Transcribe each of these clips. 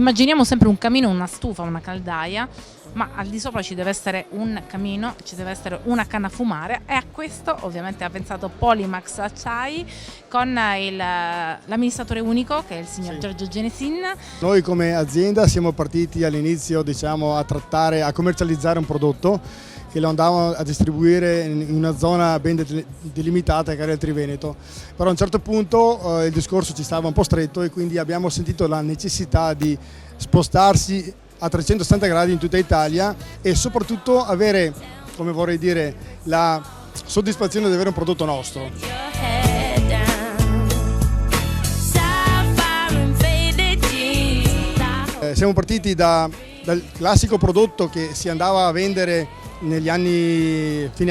immaginiamo sempre un camino, una stufa, una caldaia, ma al di sopra ci deve essere un camino, ci deve essere una canna a fumare, e a questo ovviamente ha pensato Polymax Acciai con l'amministratore unico, che è il signor Giorgio Genesin. Noi come azienda siamo partiti all'inizio, diciamo, a commercializzare un prodotto che lo andavamo a distribuire in una zona ben delimitata che era il Triveneto, però a un certo punto il discorso ci stava un po' stretto e quindi abbiamo sentito la necessità di spostarsi a 360 gradi in tutta Italia e soprattutto avere, come vorrei dire, la soddisfazione di avere un prodotto nostro. Siamo partiti dal classico prodotto che si andava a vendere fine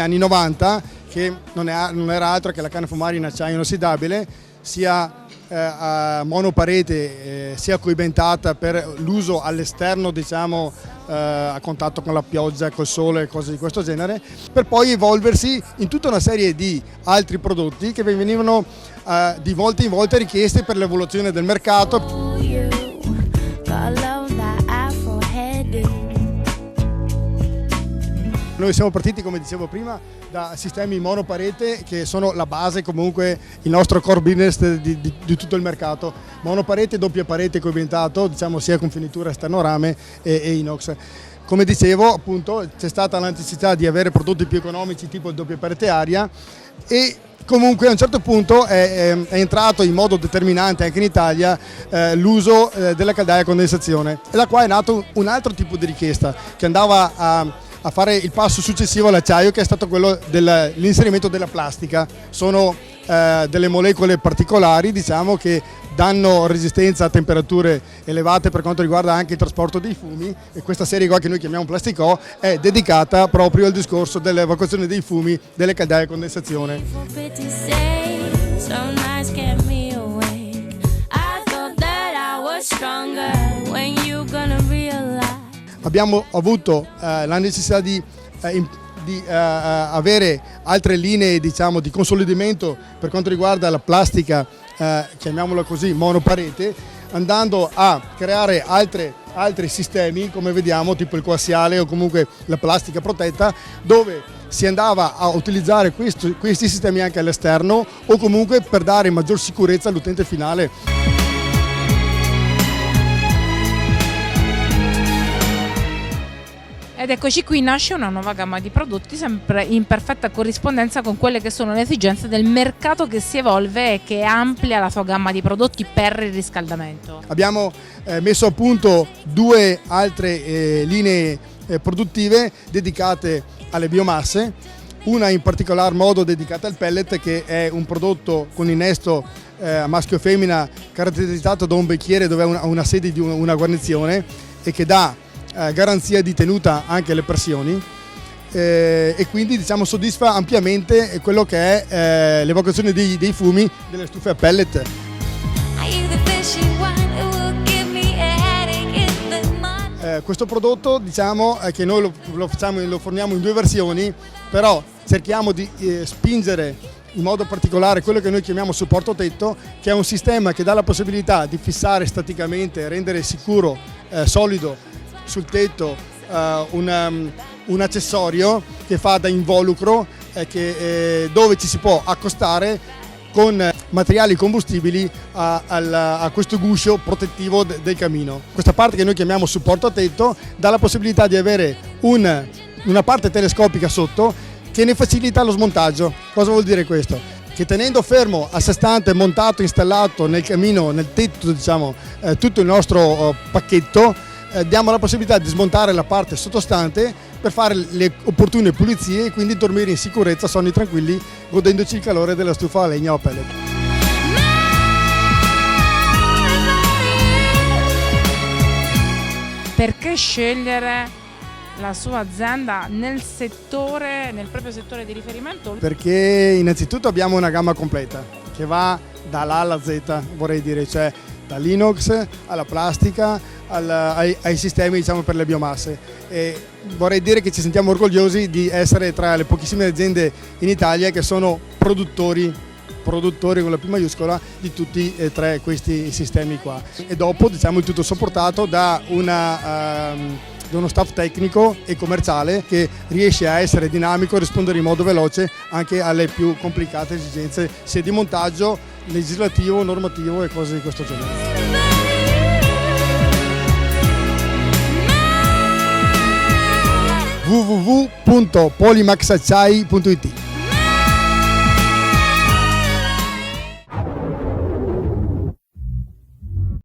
anni 90, che non era altro che la canna a fumare in acciaio inossidabile, sia a monoparete sia coibentata per l'uso all'esterno, diciamo, a contatto con la pioggia, col sole, cose di questo genere, per poi evolversi in tutta una serie di altri prodotti che venivano di volta in volta richiesti per l'evoluzione del mercato. Noi siamo partiti, come dicevo prima, da sistemi monoparete che sono la base, comunque il nostro core business di tutto il mercato. Monoparete, doppia parete coibentato, diciamo sia con finitura esterno rame e inox. Come dicevo, appunto, c'è stata la necessità di avere prodotti più economici tipo il doppia parete aria e comunque a un certo punto è entrato in modo determinante anche in Italia l'uso della caldaia a condensazione, e da qua è nato un altro tipo di richiesta che andava a fare il passo successivo all'acciaio, che è stato quello dell'inserimento della plastica. Sono delle molecole particolari, diciamo, che danno resistenza a temperature elevate per quanto riguarda anche il trasporto dei fumi, e questa serie qua, che noi chiamiamo Plasticò, è dedicata proprio al discorso dell'evacuazione dei fumi delle caldaie a condensazione. Abbiamo avuto la necessità di avere altre linee, diciamo, di consolidamento per quanto riguarda la plastica, chiamiamola così, monoparete, andando a creare altri sistemi, come vediamo, tipo il coassiale o comunque la plastica protetta, dove si andava a utilizzare questi sistemi anche all'esterno o comunque per dare maggior sicurezza all'utente finale. Ed eccoci qui, nasce una nuova gamma di prodotti sempre in perfetta corrispondenza con quelle che sono le esigenze del mercato, che si evolve e che amplia la sua gamma di prodotti per il riscaldamento. Abbiamo messo a punto due altre linee produttive dedicate alle biomasse, una in particolar modo dedicata al pellet, che è un prodotto con innesto maschio e femmina caratterizzato da un becchiere dove ha una sede di una guarnizione e che dà garanzia di tenuta anche alle pressioni, e quindi, diciamo, soddisfa ampiamente quello che è l'evacuazione dei fumi delle stufe a pellet. Questo prodotto, diciamo, che noi lo forniamo in due versioni, però cerchiamo di spingere in modo particolare quello che noi chiamiamo supporto tetto, che è un sistema che dà la possibilità di fissare staticamente, rendere sicuro, solido sul tetto un accessorio che fa da involucro, dove ci si può accostare con materiali combustibili a questo guscio protettivo del camino. Questa parte, che noi chiamiamo supporto a tetto, dà la possibilità di avere una parte telescopica sotto che ne facilita lo smontaggio. Cosa vuol dire questo? Che tenendo fermo a sé stante, montato, installato nel camino, nel tetto, diciamo, tutto il nostro pacchetto, diamo la possibilità di smontare la parte sottostante per fare le opportune pulizie e quindi dormire in sicurezza, sonni tranquilli, godendoci il calore della stufa a legna o a pellet. Perché scegliere la sua azienda nel proprio settore di riferimento? Perché innanzitutto abbiamo una gamma completa che va dall'A alla Z, vorrei dire, cioè dall'inox alla plastica ai sistemi, diciamo, per le biomasse, e vorrei dire che ci sentiamo orgogliosi di essere tra le pochissime aziende in Italia che sono produttori produttori con la P maiuscola di tutti e tre questi sistemi qua. E dopo diciamo il tutto supportato da uno staff tecnico e commerciale che riesce a essere dinamico e rispondere in modo veloce anche alle più complicate esigenze sia di montaggio, legislativo, normativo e cose di questo genere. www.polimaxacciai.it